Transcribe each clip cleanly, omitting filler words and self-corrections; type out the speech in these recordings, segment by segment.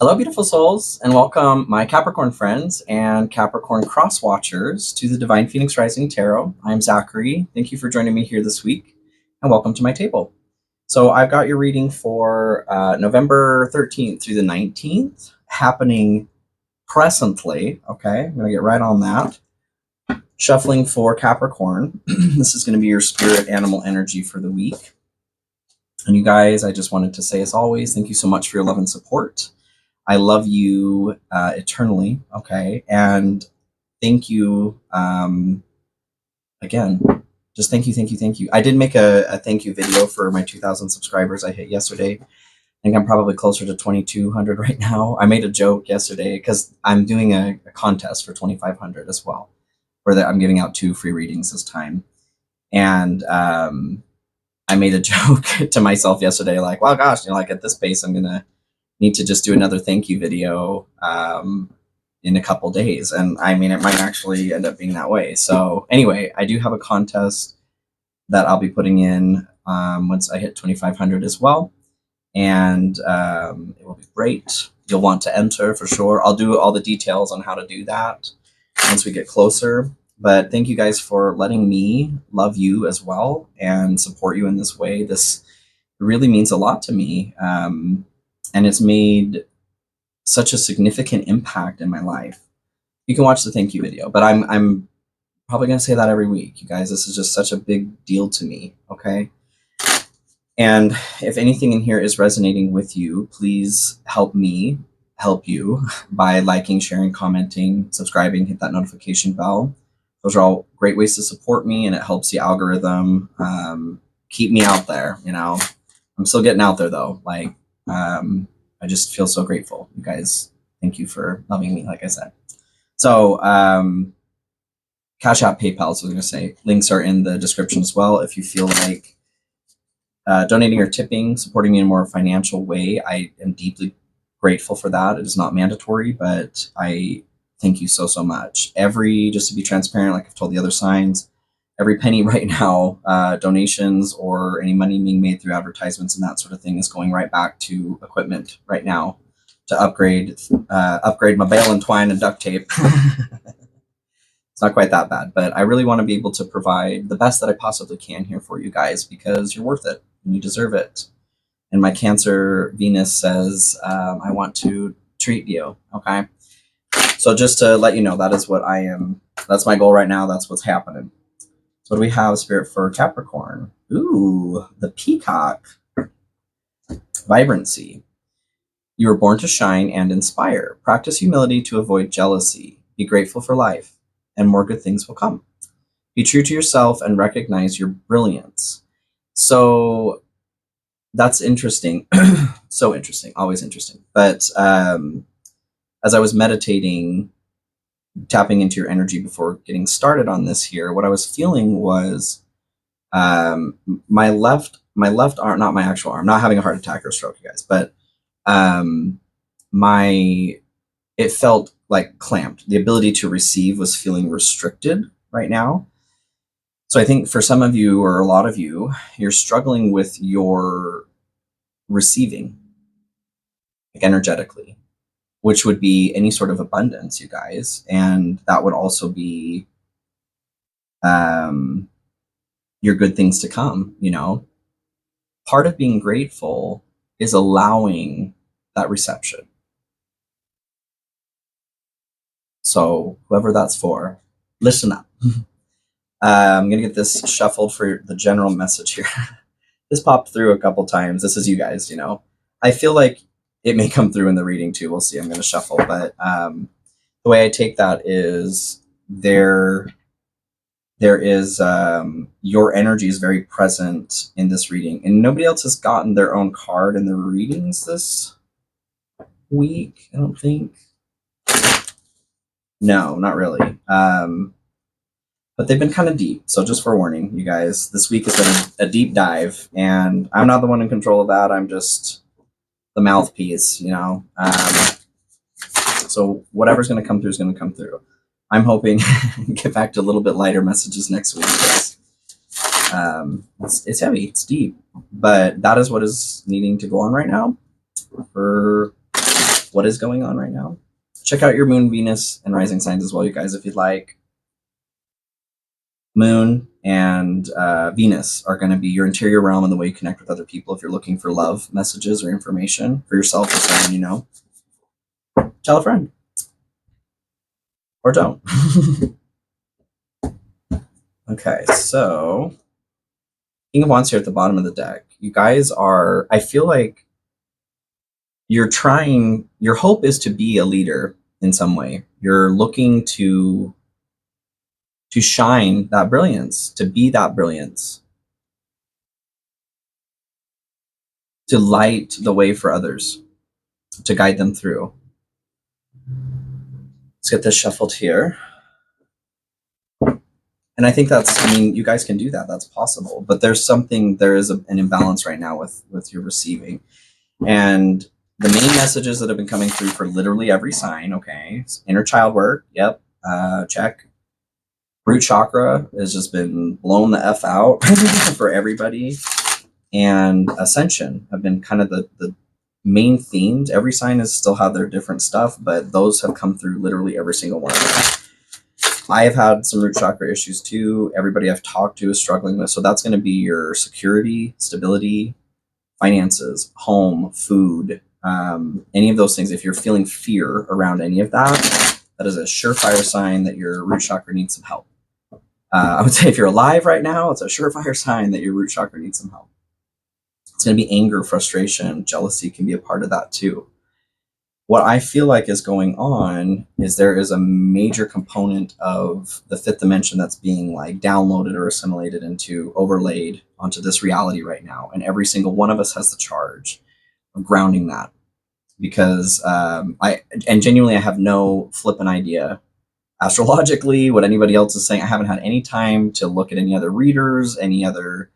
Hello, beautiful souls, and welcome my Capricorn friends and Capricorn cross watchers to the Divine Phoenix Rising Tarot. I'm Zachary. Thank you for joining me here this week, and welcome to my table. So I've got your reading for November 13th through the 19th, happening presently. Okay, I'm going to get right on that. Shuffling for Capricorn. This is going to be your spirit animal energy for the week. And you guys, I just wanted to say, as always, thank you so much for your love and support. I love you eternally, okay? And thank you, again, just thank you. I did make a thank you video for my 2,000 subscribers I hit yesterday. I think I'm probably closer to 2,200 right now. I made a joke yesterday because I'm doing a contest for 2,500 as well, where I'm giving out 2 free readings this time. And I made a joke to myself yesterday, like, well, gosh, like at this pace, I'm going to need to just do another thank you video in a couple days. And I mean, it might actually end up being that way. So anyway, I do have a contest that I'll be putting in once I hit 2,500 as well. And it will be great. You'll want to enter for sure. I'll do all the details on how to do that once we get closer. But thank you guys for letting me love you as well and support you in this way. This really means a lot to me. And it's made such a significant impact in my life. You can watch the thank you video, but I'm probably going to say that every week. You guys, this is just such a big deal to me, okay? And if anything in here is resonating with you, please help me help you by liking, sharing, commenting, subscribing, hit that notification bell. Those are all great ways to support me, and it helps the algorithm keep me out there, you know? I'm still getting out there, though. Like, I just feel so grateful. You guys, thank you for loving me, like I said. So, Cash App, PayPal, so I was going to say, links are in the description as well. If you feel like donating or tipping, supporting me in a more financial way, I am deeply grateful for that. It is not mandatory, but I thank you so much. Just to be transparent, like I've told the other signs, every penny right now, donations or any money being made through advertisements and that sort of thing is going right back to equipment right now to upgrade my bale and twine and duct tape. It's not quite that bad, but I really want to be able to provide the best that I possibly can here for you guys because you're worth it and you deserve it. And my Cancer Venus says, I want to treat you, okay? So just to let you know, that is what I am. That's my goal right now. That's what's happening. So what do we have, Spirit, for Capricorn? Ooh, the Peacock. Vibrancy. You were born to shine and inspire. Practice humility to avoid jealousy. Be grateful for life, and more good things will come. Be true to yourself and recognize your brilliance. So that's interesting. So interesting. Always interesting. But as I was meditating, tapping into your energy before getting started on this here, what I was feeling was my left arm, not my actual arm, not having a heart attack or stroke, you guys, but it felt like clamped. The ability to receive was feeling restricted right now. So I think for some of you, or a lot of you, you're struggling with your receiving, like energetically, which would be any sort of abundance, you guys. And that would also be your good things to come, you know. Part of being grateful is allowing that reception. So whoever that's for, listen up. I'm going to get this shuffled for the general message here. This popped through a couple times. This is you guys, you know. I feel like it may come through in the reading too. We'll see. I'm going to shuffle. But the way I take that is there is your energy is very present in this reading. And nobody else has gotten their own card in the readings this week, I don't think. No, not really. But they've been kind of deep. So just for warning, you guys, this week has been a deep dive. And I'm not the one in control of that. I'm just the mouthpiece, you know. So whatever's going to come through is going to come through. I'm hoping get back to a little bit lighter messages next week. It's heavy, it's deep, but that is what is needing to go on right now for what is going on right now. Check out your moon, Venus, and rising signs as well, you guys, if you'd like. Moon and Venus are going to be your interior realm and the way you connect with other people. If you're looking for love messages or information for yourself or someone you know, tell a friend. Or don't. Okay, so King of Wands here at the bottom of the deck. You guys are, I feel like you're trying, your hope is to be a leader in some way. You're looking to shine that brilliance, to be that brilliance, to light the way for others, to guide them through. Let's get this shuffled here. And I think that's, I mean, you guys can do that. That's possible. But there is an imbalance right now with your receiving. And the main messages that have been coming through for literally every sign, okay, inner child work, yep, check. Root chakra has just been blown the F out for everybody. And ascension have been kind of the main themes. Every sign has still had their different stuff, but those have come through literally every single one of them. I have had some root chakra issues too. Everybody I've talked to is struggling with. So that's going to be your security, stability, finances, home, food, any of those things. If you're feeling fear around any of that, that is a surefire sign that your root chakra needs some help. I would say if you're alive right now, it's a surefire sign that your root chakra needs some help. It's going to be anger, frustration, jealousy can be a part of that too. What I feel like is going on is there is a major component of the fifth dimension that's being like downloaded or assimilated into, overlaid onto this reality right now. And every single one of us has the charge of grounding that, because I genuinely have no flippant idea astrologically what anybody else is saying. I haven't had any time to look at any other readers, any other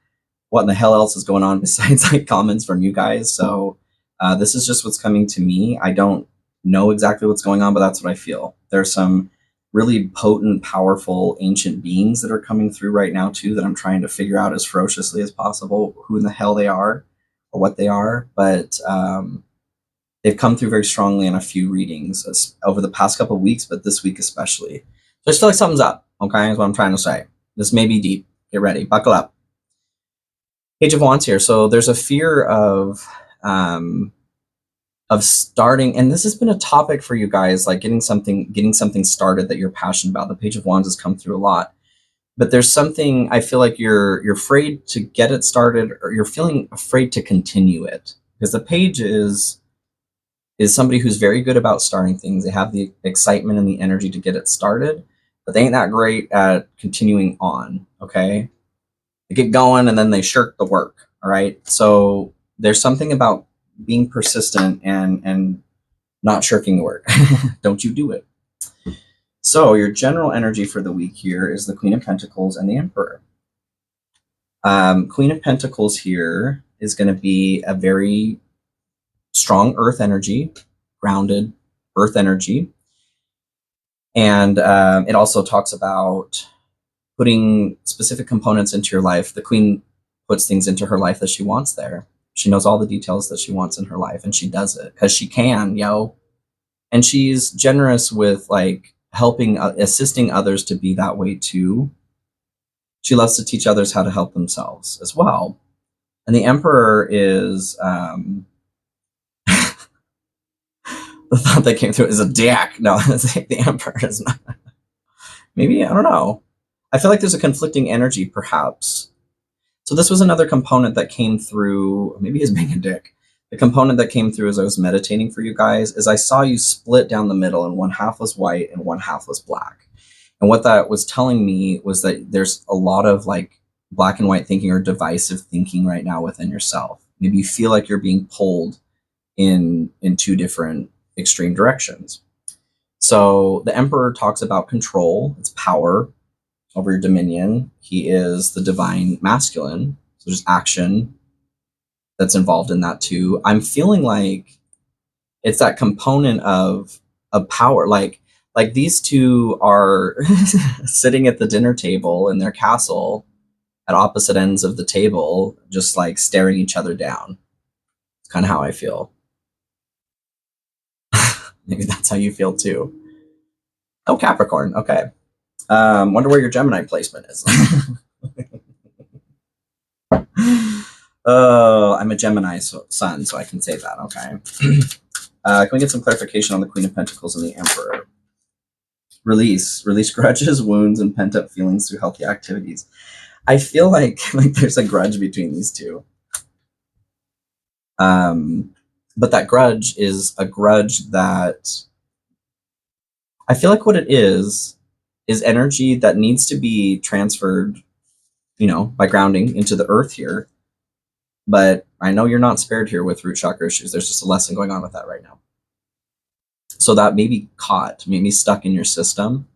what in the hell else is going on besides like comments from you guys. So this is just what's coming to me. I don't know exactly what's going on, but that's what I feel. There's some really potent, powerful, ancient beings that are coming through right now too, that I'm trying to figure out as ferociously as possible who in the hell they are or what they are. But they've come through very strongly in a few readings over the past couple of weeks, but this week especially. So I just feel like something's up, okay, is what I'm trying to say. This may be deep. Get ready. Buckle up. Page of Wands here. So there's a fear of starting, and this has been a topic for you guys, like getting something started that you're passionate about. The Page of Wands has come through a lot. But there's something, I feel like you're afraid to get it started, or you're feeling afraid to continue it. Because the page is somebody who's very good about starting things. They have the excitement and the energy to get it started, but they ain't that great at continuing on, okay? They get going and then they shirk the work, all right? So there's something about being persistent and not shirking the work. Don't you do it. So your general energy for the week here is the Queen of Pentacles and the Emperor. Queen of Pentacles here is going to be a very strong earth energy, grounded earth energy. And it also talks about putting specific components into your life. The Queen puts things into her life that she wants there. She knows all the details that she wants in her life, and she does it because she can, yo. And she's generous with like helping, assisting others to be that way too. She loves to teach others how to help themselves as well. And the Emperor is, the thought that came through is a dick. No, the Emperor is not. Maybe, I don't know. I feel like there's a conflicting energy, perhaps. So this was another component that came through, maybe he's being a dick. The component that came through as I was meditating for you guys is I saw you split down the middle, and one half was white and one half was black. And what that was telling me was that there's a lot of like black and white thinking or divisive thinking right now within yourself. Maybe you feel like you're being pulled in two different extreme directions. So the Emperor talks about control, it's power over your dominion. He is the divine masculine. So there's action that's involved in that too. I'm feeling like it's that component of power. Like these two are sitting at the dinner table in their castle at opposite ends of the table, just like staring each other down. It's kind of how I feel. Maybe that's how you feel too. Oh, Capricorn. Okay. Wonder where your Gemini placement is. Oh, I'm a Gemini sun, so I can say that. Okay. Can we get some clarification on the Queen of Pentacles and the Emperor? Release grudges, wounds, and pent up feelings through healthy activities. I feel like there's a grudge between these two. But that grudge is a grudge that I feel like what it is energy that needs to be transferred, by grounding into the earth here. But I know you're not spared here with root chakra issues. There's just a lesson going on with that right now. So that may be caught, maybe stuck in your system.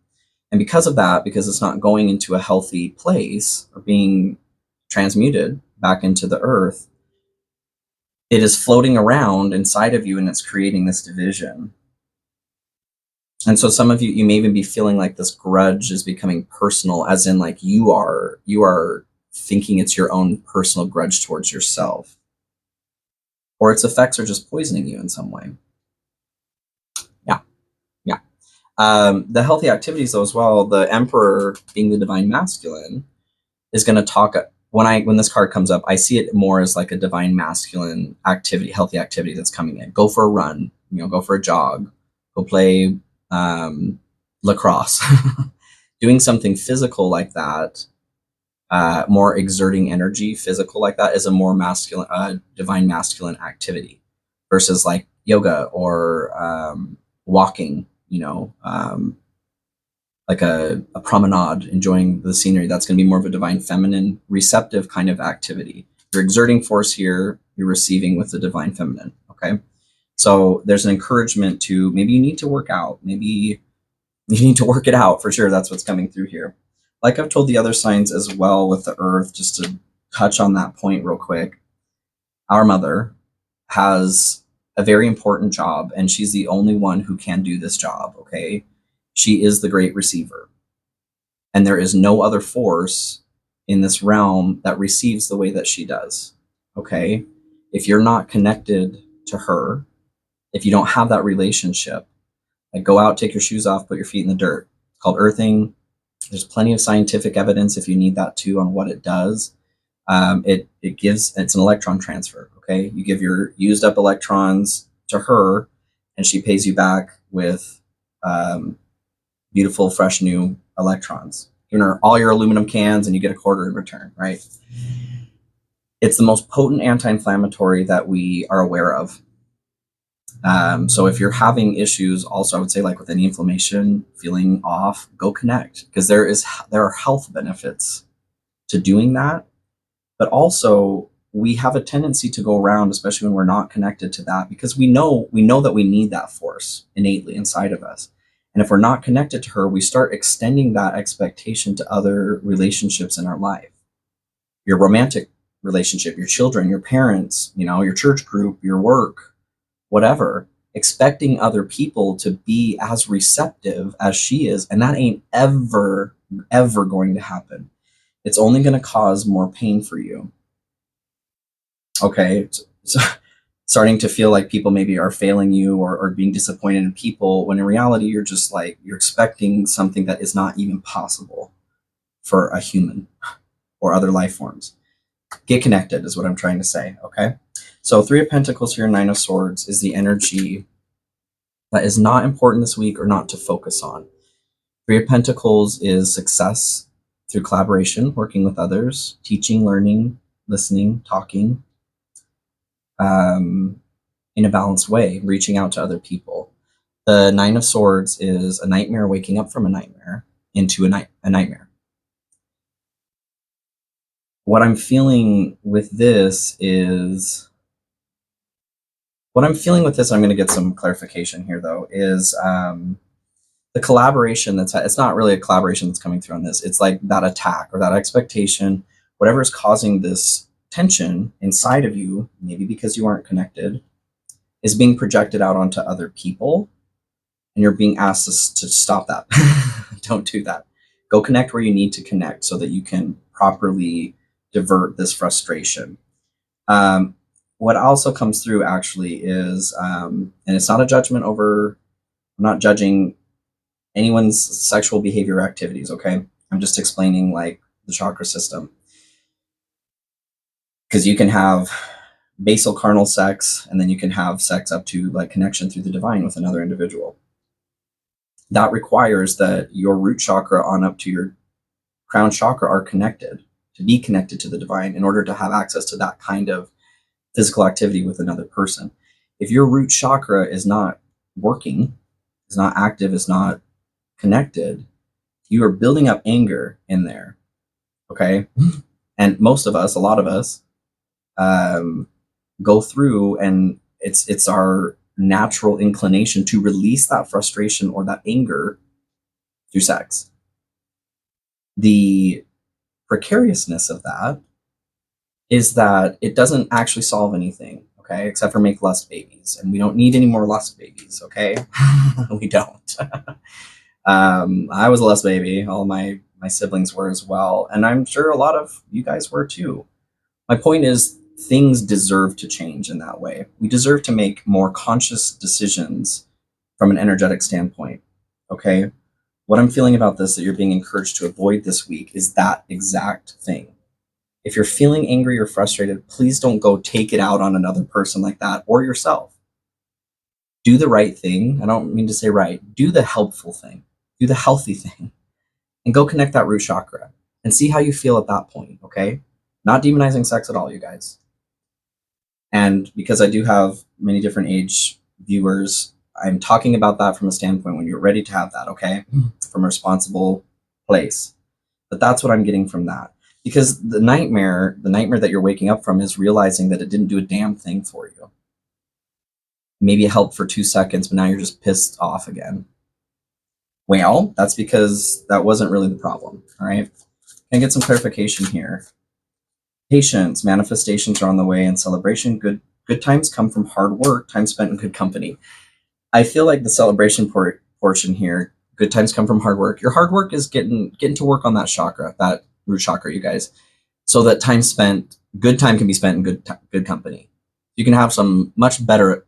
And because of that, because it's not going into a healthy place or being transmuted back into the earth, it is floating around inside of you and it's creating this division. And so some of you may even be feeling like this grudge is becoming personal, as in like you are thinking it's your own personal grudge towards yourself, or its effects are just poisoning you in some way. Yeah. The healthy activities though as well, the Emperor being the divine masculine is going to talk, when this card comes up, I see it more as like a divine masculine activity, healthy activity that's coming in. Go for a run, go for a jog, go play lacrosse. Doing something physical like that, more exerting energy, physical like that, is a more masculine, divine masculine activity versus like yoga or walking, like a promenade, enjoying the scenery. That's going to be more of a divine feminine, receptive kind of activity. You're exerting force here, you're receiving with the divine feminine. Okay. So there's an encouragement to, maybe you need to work out, maybe you need to work it out for sure. That's what's coming through here. Like I've told the other signs as well with the earth, just to touch on that point real quick. Our mother has a very important job, and she's the only one who can do this job. Okay. She is the great receiver. And there is no other force in this realm that receives the way that she does. Okay. If you're not connected to her, if you don't have that relationship, like go out, take your shoes off, put your feet in the dirt. It's called earthing. There's plenty of scientific evidence if you need that too on what it does. It's an electron transfer. Okay. You give your used up electrons to her and she pays you back with beautiful, fresh, new electrons. Giving her all your aluminum cans and you get a quarter in return, right? It's the most potent anti-inflammatory that we are aware of. So if you're having issues, also I would say like with any inflammation, feeling off, go connect, because there are health benefits to doing that. But also we have a tendency to go around, especially when we're not connected to that, because we know that we need that force innately inside of us. And if we're not connected to her, we start extending that expectation to other relationships in our life. Your romantic relationship, your children, your parents, your church group, your work, whatever, expecting other people to be as receptive as she is. And that ain't ever going to happen. It's only going to cause more pain for you. Okay. So starting to feel like people maybe are failing you or being disappointed in people, when in reality, you're just like, you're expecting something that is not even possible for a human or other life forms. Get connected is what I'm trying to say. Okay. So 3 of Pentacles here, 9 of Swords is the energy that is not important this week or not to focus on. 3 of Pentacles is success through collaboration, working with others, teaching, learning, listening, talking, in a balanced way, reaching out to other people. The 9 of Swords is a nightmare, waking up from a nightmare into a nightmare. What I'm feeling with this I'm going to get some clarification here though, is the collaboration it's not really a collaboration that's coming through on this. It's like that attack or that expectation, whatever is causing this tension inside of you, maybe because you aren't connected, is being projected out onto other people. And you're being asked to stop that. Don't do that. Go connect where you need to connect so that you can properly divert this frustration. What also comes through actually is, and it's not a judgment over I'm not judging anyone's sexual behavior or activities, okay? I'm just explaining like the chakra system. Because you can have basal carnal sex, and then you can have sex up to like connection through the divine with another individual. That requires that your root chakra on up to your crown chakra are connected, to be connected to the divine in order to have access to that kind of physical activity with another person. If your root chakra is not working, is not active, is not connected, you are building up anger in there. Okay. And most of us, a lot of us, go through, and it's our natural inclination to release that frustration or that anger through sex. The precariousness of that is that it doesn't actually solve anything, okay, except for make lust babies, and we don't need any more lust babies, okay? We don't. I was a lust baby. All my siblings were as well, and I'm sure a lot of you guys were too. My point is, things deserve to change in that way. We deserve to make more conscious decisions from an energetic standpoint, okay? What I'm feeling about this that you're being encouraged to avoid this week is that exact thing. If you're feeling angry or frustrated, please don't go take it out on another person like that or yourself. Do the right thing. I don't mean to say right. Do the helpful thing. Do the healthy thing. And go connect that root chakra and see how you feel at that point, okay? Not demonizing sex at all, you guys. And because I do have many different age viewers, I'm talking about that from a standpoint when you're ready to have that, okay? From a responsible place. But that's what I'm getting from that. Because the nightmare that you're waking up from is realizing that it didn't do a damn thing for you. Maybe it helped for 2 seconds, but now you're just pissed off again. Well, that's because that wasn't really the problem, all right? Can I get some clarification here? Patience, manifestations are on the way, and celebration. Good times come from hard work, time spent in good company. I feel like the celebration portion here, good times come from hard work. Your hard work is getting to work on that chakra, that root chakra, you guys, so that good time can be spent in good company. You can have some much better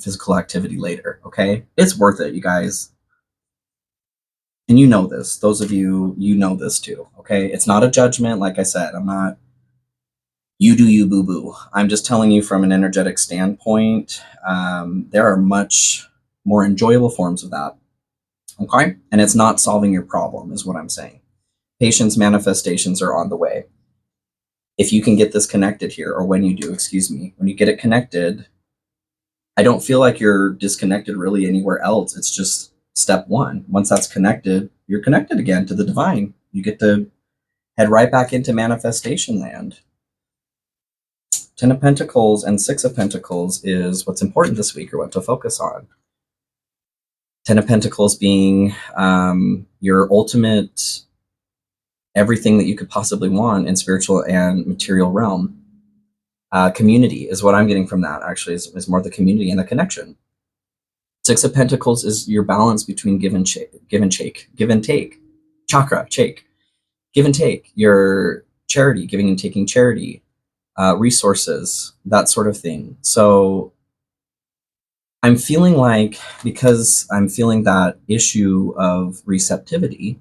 physical activity later, okay? It's worth it, you guys. And you know this. Those of you know this too, okay? It's not a judgment, like I said. I'm not, you do you, boo-boo. I'm just telling you from an energetic standpoint, there are much more enjoyable forms of that, okay? And it's not solving your problem, is what I'm saying. Patience manifestations are on the way. If you can get this connected here, or when you do, excuse me, when you get it connected, I don't feel like you're disconnected really anywhere else. It's just step one. Once that's connected, you're connected again to the divine. You get to head right back into manifestation land. 10 of Pentacles and 6 of Pentacles is what's important this week, or what to focus on. 10 of Pentacles being your ultimate everything that you could possibly want in spiritual and material realm. Community is what I'm getting from that, actually, is more the community and the connection. 6 of Pentacles is your balance between give and take, chakra, shake, give and take, your charity, giving and taking charity, resources, that sort of thing. So I'm feeling like, because I'm feeling that issue of receptivity,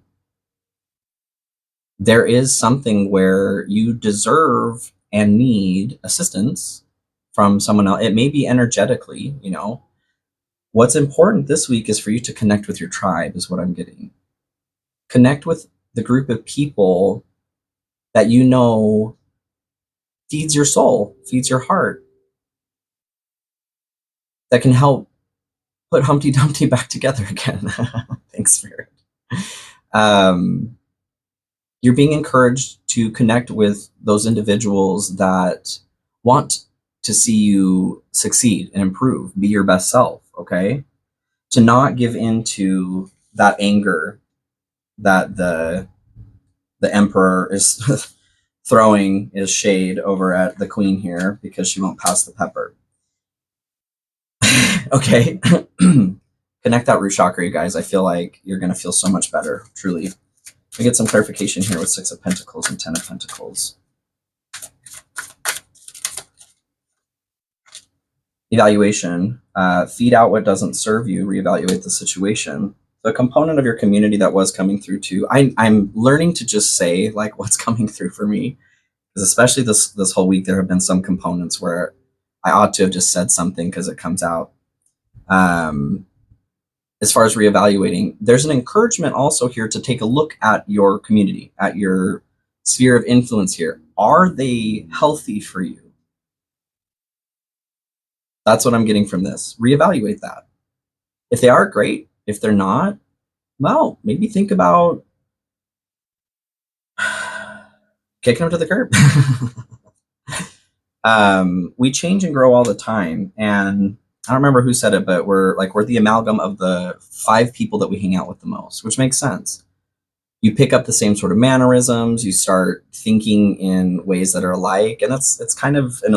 there is something where you deserve and need assistance from someone else. It may be energetically, you know. What's important this week is for you to connect with your tribe, is what I'm getting. Connect with the group of people that you know feeds your soul, feeds your heart, that can help put Humpty Dumpty back together again. Thanks, Spirit. You're being encouraged to connect with those individuals that want to see you succeed and improve, be your best self, okay? To not give into that anger that the Emperor is throwing his shade over at the Queen here because she won't pass the pepper. Okay. Connect that root chakra, you guys. I feel like you're going to feel so much better, truly. We get some clarification here with 6 of Pentacles and 10 of Pentacles. Evaluation, feed out what doesn't serve you, reevaluate the situation. The component of your community that was coming through too, I'm learning to just say like what's coming through for me, because especially this whole week there have been some components where I ought to have just said something because it comes out. As far as reevaluating, there's an encouragement also here to take a look at your community, at your sphere of influence here. Are they healthy for you? That's what I'm getting from this. Reevaluate that. If they are, great. If they're not, well, maybe think about kicking them to the curb. We change and grow all the time. And I don't remember who said it, but we're the amalgam of the 5 people that we hang out with the most, which makes sense. You pick up the same sort of mannerisms, you start thinking in ways that are alike, and it's kind of an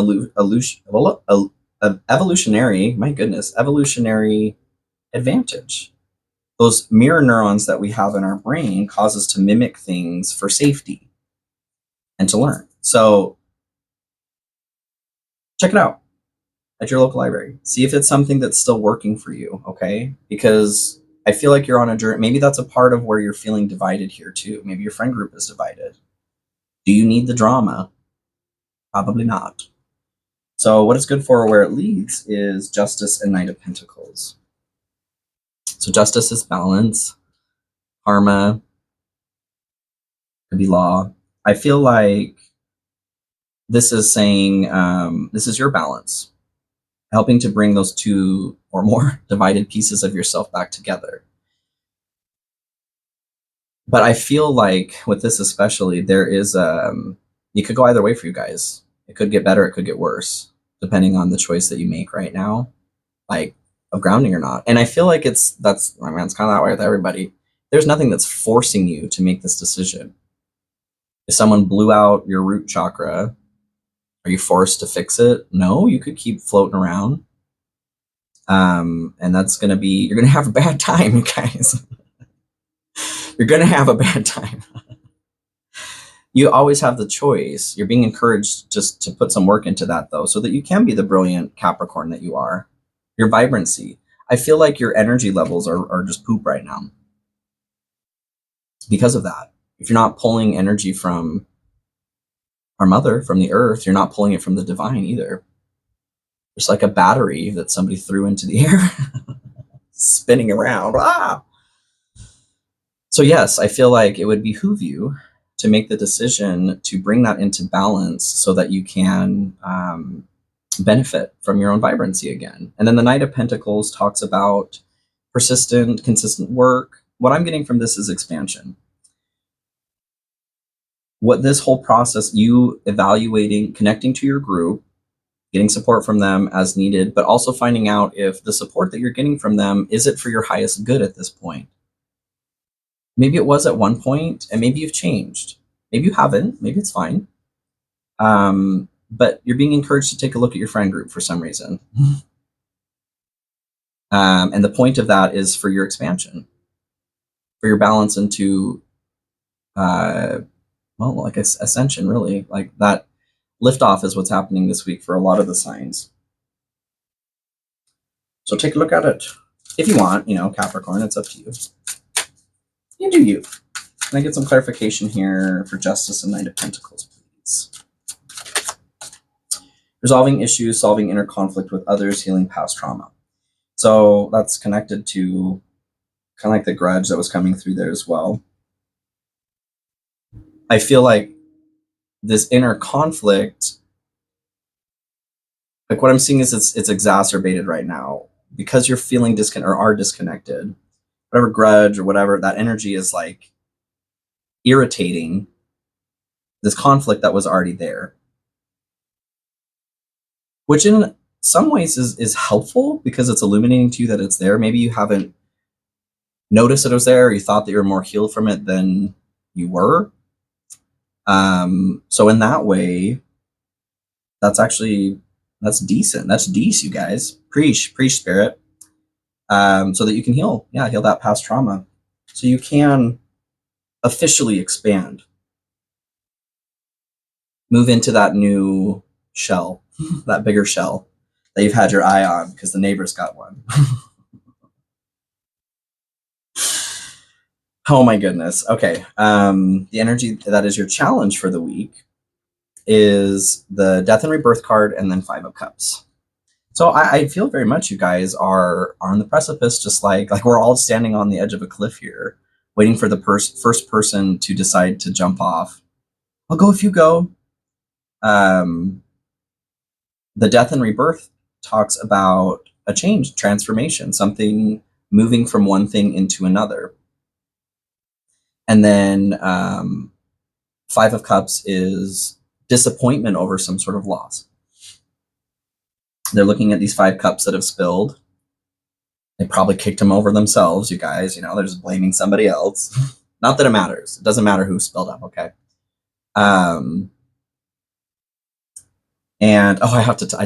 evolutionary advantage. Those mirror neurons that we have in our brain cause us to mimic things for safety and to learn. So check it out at your local library. See if it's something that's still working for you, okay? Because I feel like you're on a journey. Maybe that's a part of where you're feeling divided here too. Maybe your friend group is divided. Do you need the drama? Probably not. So what it's good for, where it leads, is Justice and Knight of Pentacles. So Justice is balance, karma, could be law. I feel like this is saying this is your balance, helping to bring those 2 or more divided pieces of yourself back together. But I feel like with this especially, there is you could go either way for you guys. It could get better, it could get worse, depending on the choice that you make right now, like of grounding or not. And I feel like it's kind of that way with everybody. There's nothing that's forcing you to make this decision. If someone blew out your root chakra, are you forced to fix it? No, you could keep floating around. And that's going to be, you're going to have a bad time, you guys. You're going to have a bad time. You always have the choice. You're being encouraged just to put some work into that, though, so that you can be the brilliant Capricorn that you are. Your vibrancy. I feel like your energy levels are just poop right now because of that. If you're not pulling energy from our mother, from the earth, you're not pulling it from the divine either. It's like a battery that somebody threw into the air, spinning around. Ah! So yes, I feel like it would behoove you to make the decision to bring that into balance so that you can benefit from your own vibrancy again. And then the Knight of Pentacles talks about persistent, consistent work. What I'm getting from this is expansion. What this whole process, you evaluating, connecting to your group, getting support from them as needed, but also finding out if the support that you're getting from them, is it for your highest good at this point? Maybe it was at one point, and maybe you've changed. Maybe you haven't. Maybe it's fine. But you're being encouraged to take a look at your friend group for some reason. And the point of that is for your expansion, for your balance into, like ascension, really. Like that liftoff is what's happening this week for a lot of the signs. So take a look at it. If you want, Capricorn, it's up to you. You do you. Can I get some clarification here for Justice and Knight of Pentacles, please? Resolving issues, solving inner conflict with others, healing past trauma. So that's connected to kind of like the grudge that was coming through there as well. I feel like this inner conflict, like what I'm seeing is it's exacerbated right now because you're feeling disconnected or are disconnected. Whatever grudge or whatever, that energy is like irritating this conflict that was already there, which in some ways is helpful because it's illuminating to you that it's there. Maybe you haven't noticed that it was there, or you thought that you were more healed from it than you were. So in that way, that's decent. That's decent, you guys. Preach spirit. So that you can heal that past trauma. So you can officially expand. Move into that new shell, that bigger shell that you've had your eye on because the neighbor's got one. Oh my goodness. Okay. The energy that is your challenge for the week is the Death and Rebirth card and then Five of Cups. So I feel very much you guys are on the precipice, just like we're all standing on the edge of a cliff here, waiting for the first person to decide to jump off. I'll go if you go. The Death and Rebirth talks about a change, transformation, something moving from one thing into another. And then Five of Cups is disappointment over some sort of loss. They're looking at these 5 cups that have spilled. They probably kicked them over themselves, you guys. You know, they're just blaming somebody else. Not that it matters. It doesn't matter who spilled them, okay? And I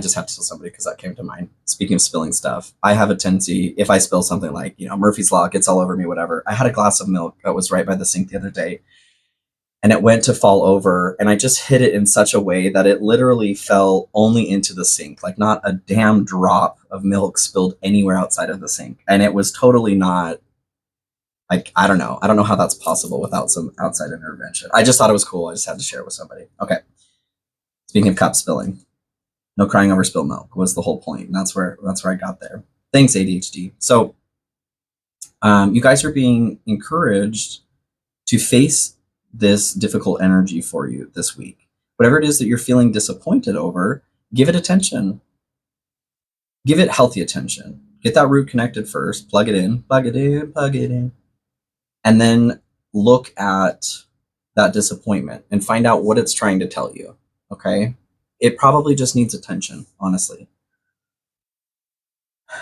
just have to tell somebody because that came to mind. Speaking of spilling stuff, I have a tendency, if I spill something like, you know, Murphy's Law, gets all over me, whatever. I had a glass of milk that was right by the sink the other day, and it went to fall over, and I just hit it in such a way that it literally fell only into the sink. Like, not a damn drop of milk spilled anywhere outside of the sink. And it was totally not, like, I don't know how that's possible without some outside intervention. I just thought it was cool. I just had to share it with somebody. Okay. Speaking of cup spilling, no crying over spilled milk was the whole point. And that's where I got there. Thanks, ADHD. So you guys are being encouraged to face this difficult energy for you this week. Whatever it is that you're feeling disappointed over, give it attention. Give it healthy attention. Get that root connected first. Plug it in. And then look at that disappointment and find out what it's trying to tell you. Okay? It probably just needs attention, honestly.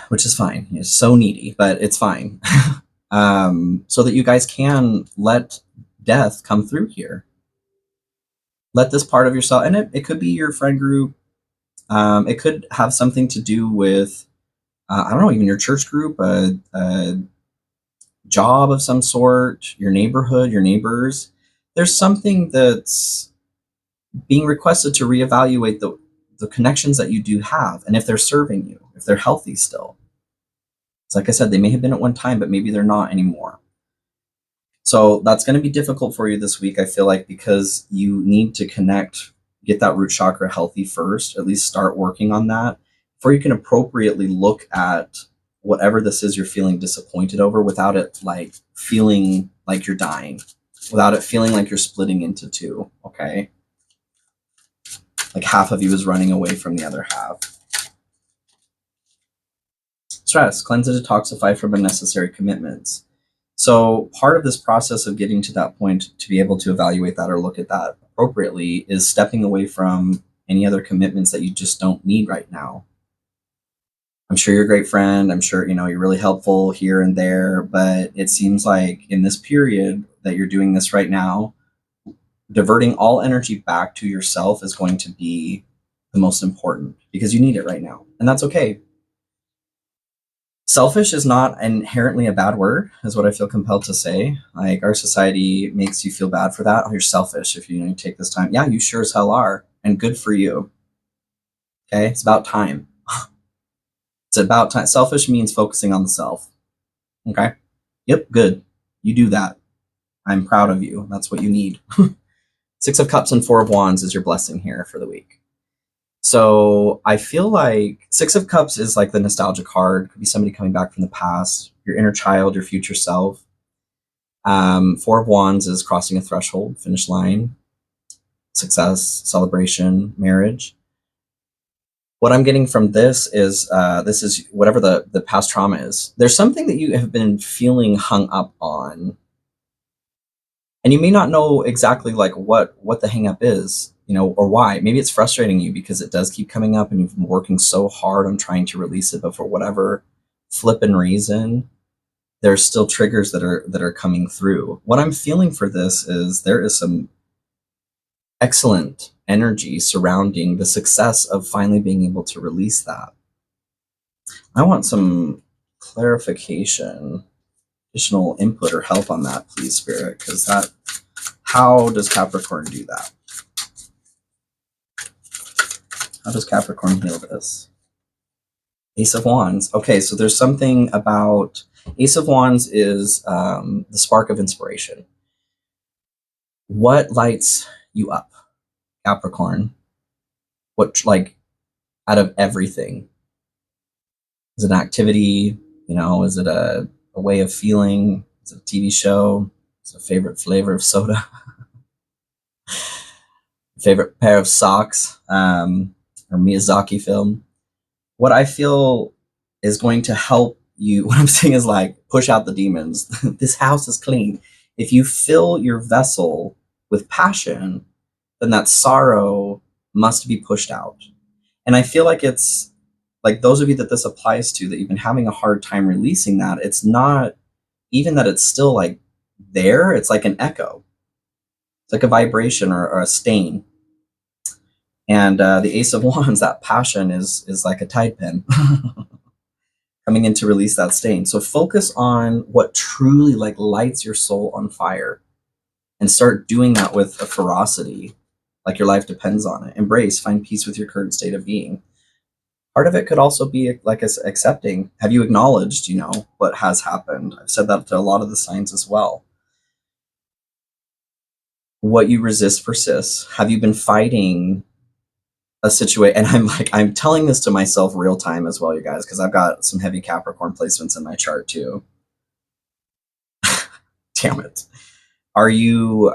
Which is fine. It's so needy, but it's fine. So that you guys can let death come through here. Let this part of yourself, and it could be your friend group. It could have something to do with, I don't know, even your church group, a job of some sort, your neighborhood, your neighbors. There's something that's being requested to reevaluate the connections that you do have, and if they're serving you, if they're healthy still. It's like I said, they may have been at one time, but maybe they're not anymore. So that's going to be difficult for you this week, I feel like, because you need to connect, get that root chakra healthy first, at least start working on that, before you can appropriately look at whatever this is you're feeling disappointed over without it like feeling like you're dying, without it feeling like you're splitting into two, okay? Like half of you is running away from the other half. Stress, cleanse and detoxify from unnecessary commitments. So part of this process of getting to that point to be able to evaluate that or look at that appropriately is stepping away from any other commitments that you just don't need right now. I'm sure you're a great friend. I'm sure, you know, you're really helpful here and there, but it seems like in this period that you're doing this right now, diverting all energy back to yourself is going to be the most important because you need it right now. And that's okay. Selfish is not inherently a bad word, is what I feel compelled to say. Like, our society makes you feel bad for that. Oh, you're selfish if you take this time. Yeah, you sure as hell are. And good for you. Okay, it's about time. It's about time. Selfish means focusing on the self. Okay? Yep, good. You do that. I'm proud of you. That's what you need. 6 of Cups and 4 of Wands is your blessing here for the week. So I feel like 6 of Cups is like the nostalgia card. Could be somebody coming back from the past, your inner child, your future self. 4 of Wands is crossing a threshold, finish line, success, celebration, marriage. What I'm getting from this is whatever the past trauma is. There's something that you have been feeling hung up on. And you may not know exactly like what the hang up is, you know, or why. Maybe it's frustrating you because it does keep coming up and you've been working so hard on trying to release it, but for whatever flippin' reason, there's still triggers that are coming through. What I'm feeling for this is there is some excellent energy surrounding the success of finally being able to release that. I want some clarification, additional input or help on that, please, Spirit, because how does Capricorn do that? How does Capricorn heal this? Ace of Wands. Okay, so there's something about Ace of Wands is the spark of inspiration. What lights you up, Capricorn? What, like, out of everything? Is it an activity? You know, is it a way of feeling? Is it a TV show? Is it a favorite flavor of soda? Favorite pair of socks? Or Miyazaki film? What I feel is going to help you, what I'm saying is like, push out the demons. This house is clean. If you fill your vessel with passion, then that sorrow must be pushed out. And I feel like it's like those of you that this applies to, that you've been having a hard time releasing that, it's not even that it's still like there, it's like an echo. It's like a vibration or a stain. And the Ace of Wands, that passion is like a Tide pen coming in to release that stain. So focus on what truly like lights your soul on fire, and start doing that with a ferocity, like your life depends on it. Embrace, find peace with your current state of being. Part of it could also be like accepting. Have you acknowledged, you know, what has happened? I've said that to a lot of the signs as well. What you resist persists. Have you been fighting a situation? And I'm telling this to myself real time as well, you guys, because I've got some heavy Capricorn placements in my chart too. Damn it. Are you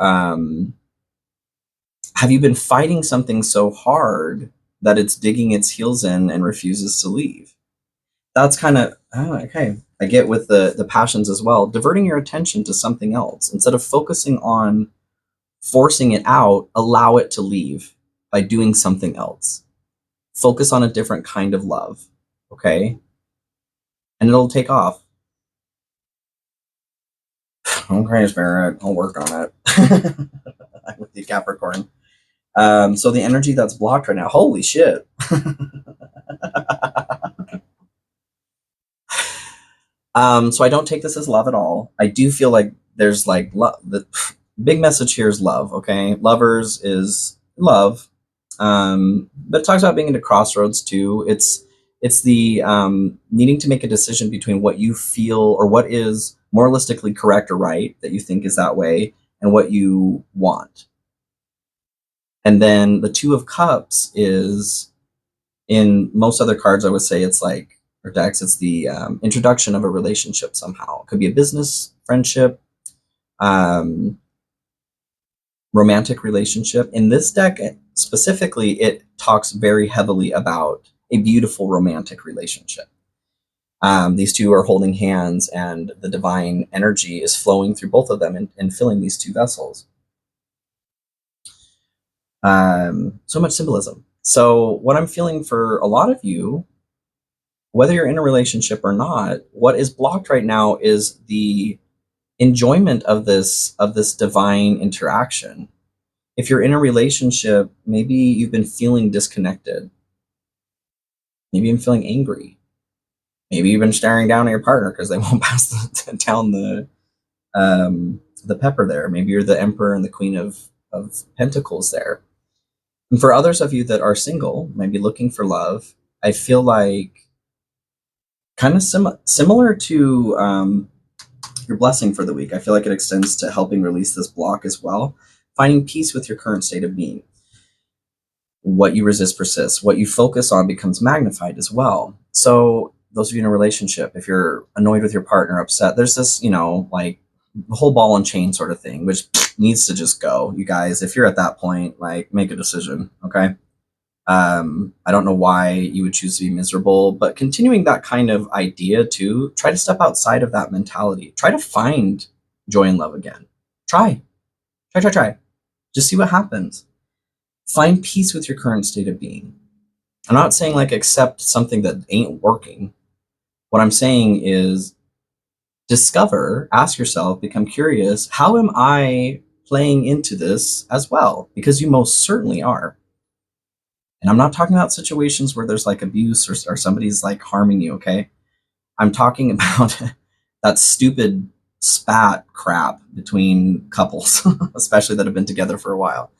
have you been fighting something so hard that it's digging its heels in and refuses to leave? That's kind of okay. I get with the passions as well. Diverting your attention to something else instead of focusing on forcing it out, allow it to leave by doing something else. Focus on a different kind of love, okay? And it'll take off. Okay, Spirit, I'll work on it. I'm with you, Capricorn. So the energy that's blocked right now, holy shit. So I don't take this as love at all. I do feel like there's like the big message here is love, okay? Lovers is love. But it talks about being into crossroads too. It's the needing to make a decision between what you feel or what is moralistically correct or right that you think is that way, and what you want. And then the Two of Cups is, in most other cards, I would say it's like, or decks, it's the introduction of a relationship somehow. It could be a business, friendship, romantic relationship. In this deck specifically, it talks very heavily about a beautiful romantic relationship. These two are holding hands, and the divine energy is flowing through both of them and filling these two vessels. So much symbolism. So what I'm feeling for a lot of you, whether you're in a relationship or not, what is blocked right now is the enjoyment of this divine interaction. If you're in a relationship, maybe you've been feeling disconnected. Maybe you've been feeling angry. Maybe you've been staring down at your partner because they won't pass down the pepper there. Maybe you're the Emperor and the Queen of Pentacles there. And for others of you that are single, maybe looking for love, I feel like kind of similar to your blessing for the week. I feel like it extends to helping release this block as well. Finding peace with your current state of being. What you resist persists. What you focus on becomes magnified as well. So those of you in a relationship, if you're annoyed with your partner, upset, there's this, you know, like the whole ball and chain sort of thing, which needs to just go. You guys, if you're at that point, like, make a decision, okay? I don't know why you would choose to be miserable, but continuing that kind of idea too, try to step outside of that mentality. Try to find joy and love again. Try. Just see what happens. Find peace with your current state of being. I'm not saying like accept something that ain't working. What I'm saying is discover, ask yourself, become curious, how am I playing into this as well? Because you most certainly are. And I'm not talking about situations where there's like abuse or somebody's like harming you, okay? I'm talking about that stupid spat crap between couples, especially that have been together for a while.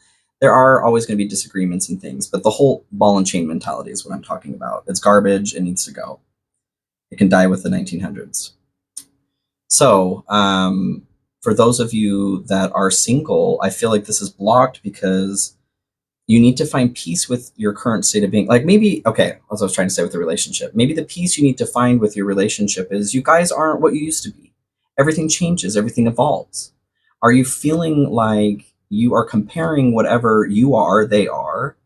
There are always going to be disagreements and things, but the whole ball and chain mentality is what I'm talking about. It's garbage. It needs to go. It can die with the 1900s. So for those of you that are single, I feel like this is blocked because you need to find peace with your current state of being. Like maybe, okay, as I was trying to say with the relationship, maybe the peace you need to find with your relationship is you guys aren't what you used to be. Everything changes, everything evolves. Are you feeling like you are comparing whatever you are, they are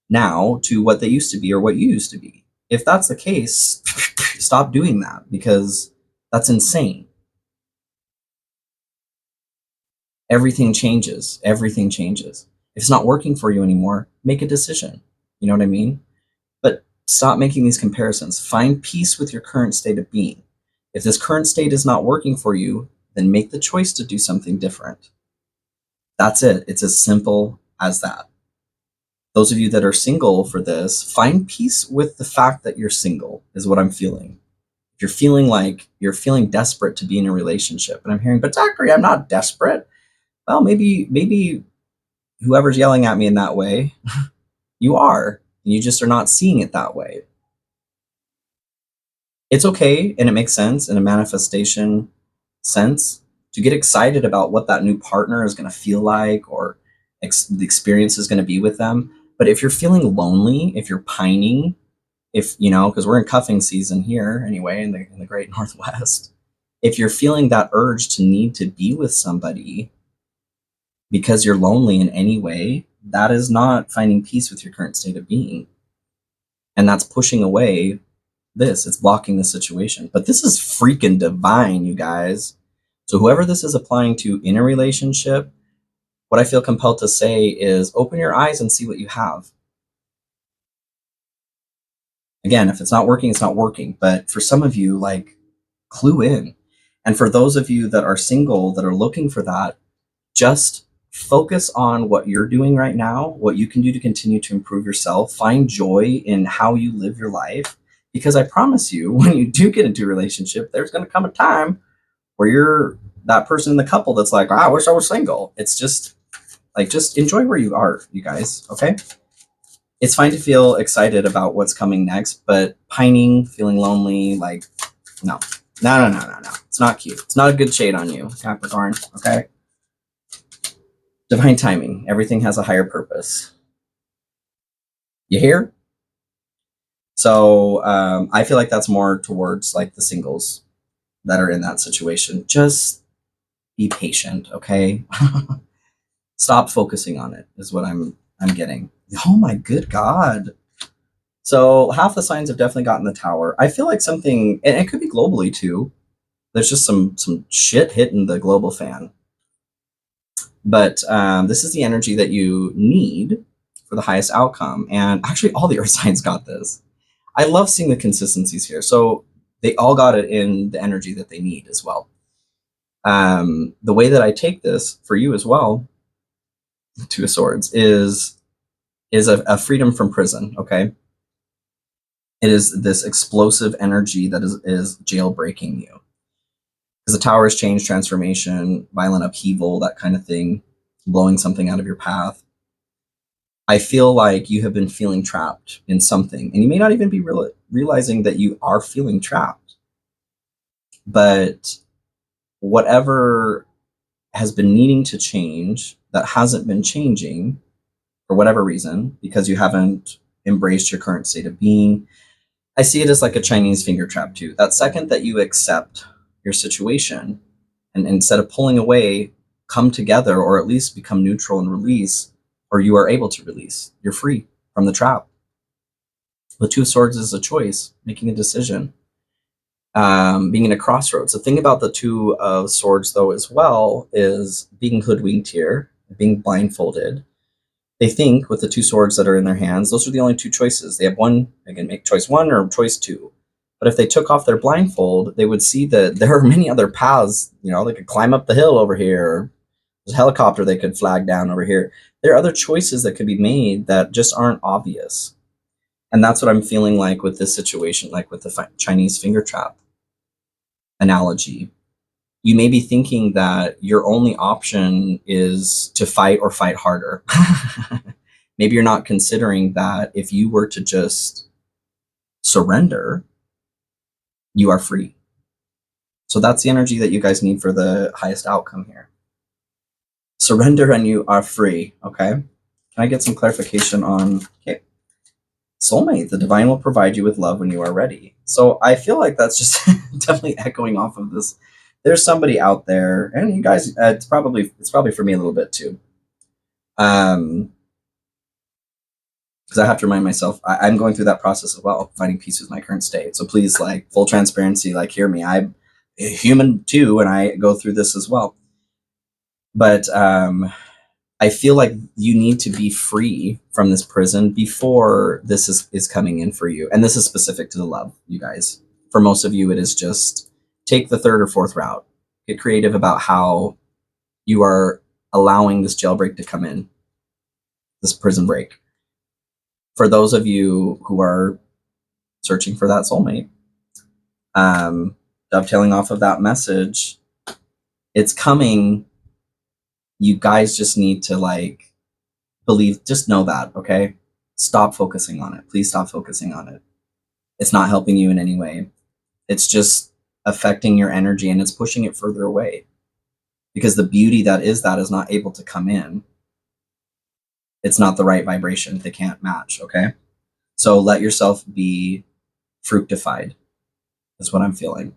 now to what they used to be or what you used to be? If that's the case, stop doing that because that's insane. Everything changes. Everything changes. If it's not working for you anymore, make a decision. You know what I mean? But stop making these comparisons. Find peace with your current state of being. If this current state is not working for you, then make the choice to do something different. That's it. It's as simple as that. Those of you that are single for this, find peace with the fact that you're single, is what I'm feeling. If you're feeling like you're feeling desperate to be in a relationship, and I'm hearing, but Zachary, I'm not desperate. Well, maybe whoever's yelling at me in that way, you are. You just are not seeing it that way. It's okay, and it makes sense in a manifestation sense to get excited about what that new partner is going to feel like or the experience is going to be with them. But if you're feeling lonely, if you're pining, if you know, because we're in cuffing season here anyway in the great Northwest, if you're feeling that urge to need to be with somebody because you're lonely in any way, that is not finding peace with your current state of being. And that's pushing away this. It's blocking the situation. But this is freaking divine, you guys. So whoever this is applying to in a relationship, what I feel compelled to say is open your eyes and see what you have. Again, if it's not working, it's not working. But for some of you, like, clue in. And for those of you that are single, that are looking for that, just focus on what you're doing right now, what you can do to continue to improve yourself. Find joy in how you live your life. Because I promise you, when you do get into a relationship, there's going to come a time where you're that person in the couple that's like, I wish I was single. It's just like, just enjoy where you are, you guys. Okay. It's fine to feel excited about what's coming next, but pining, feeling lonely, like, no. It's not cute. It's not a good shade on you, Capricorn. Okay. Divine timing. Everything has a higher purpose. You hear? So I feel like that's more towards like the singles that are in that situation. Just be patient, okay? Stop focusing on it is what I'm getting. Oh my good God. So half the signs have definitely gotten the tower. I feel like something, and it could be globally too. There's just some shit hitting the global fan. But this is the energy that you need for the highest outcome. And actually all the earth signs got this. I love seeing the consistencies here. So they all got it in the energy that they need as well. The way that I take this for you as well, Two of Swords, is a freedom from prison, okay? It is this explosive energy that is jailbreaking you. Because the Tower is change, transformation, violent upheaval, that kind of thing, blowing something out of your path. I feel like you have been feeling trapped in something, and you may not even be realizing that you are feeling trapped. But whatever has been needing to change that hasn't been changing for whatever reason, because you haven't embraced your current state of being, I see it as like a Chinese finger trap too. That second that you accept your situation and instead of pulling away, come together or at least become neutral and release, or you are able to release, you're free from the trap. The Two of Swords is a choice, making a decision, being in a crossroads. The thing about the Two of Swords, though, as well, is being hoodwinked here, being blindfolded. They think with the two swords that are in their hands, those are the only two choices. They have one, they can make choice one or choice two. But if they took off their blindfold, they would see that there are many other paths. You know, they could climb up the hill over here. There's a helicopter they could flag down over here. There are other choices that could be made that just aren't obvious. And that's what I'm feeling like with this situation, like with the Chinese finger trap analogy. You may be thinking that your only option is to fight or fight harder. Maybe you're not considering that if you were to just surrender, you are free. So that's the energy that you guys need for the highest outcome here. Surrender and you are free, okay? Can I get some clarification on, okay, soulmate, the divine will provide you with love when you are ready. So I feel like that's just definitely echoing off of this. There's somebody out there, and you guys, it's probably for me a little bit too. Because I have to remind myself, I'm going through that process as well, finding peace with my current state. So please, like, full transparency, like, hear me. I'm a human too, and I go through this as well. But I feel like you need to be free from this prison before this is coming in for you. And this is specific to the love, you guys. For most of you, it is just take the third or fourth route. Get creative about how you are allowing this jailbreak to come in, this prison break. For those of you who are searching for that soulmate, dovetailing off of that message, it's coming. You guys just need to, like, believe, just know that, okay? Stop focusing on it. Please stop focusing on it. It's not helping you in any way. It's just affecting your energy, and it's pushing it further away because the beauty that is not able to come in. It's not the right vibration. They can't match, okay? So let yourself be fructified is what I'm feeling.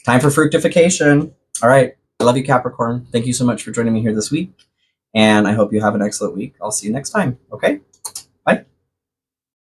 Time for fructification. All right. I love you, Capricorn. Thank you so much for joining me here this week. And I hope you have an excellent week. I'll see you next time. Okay?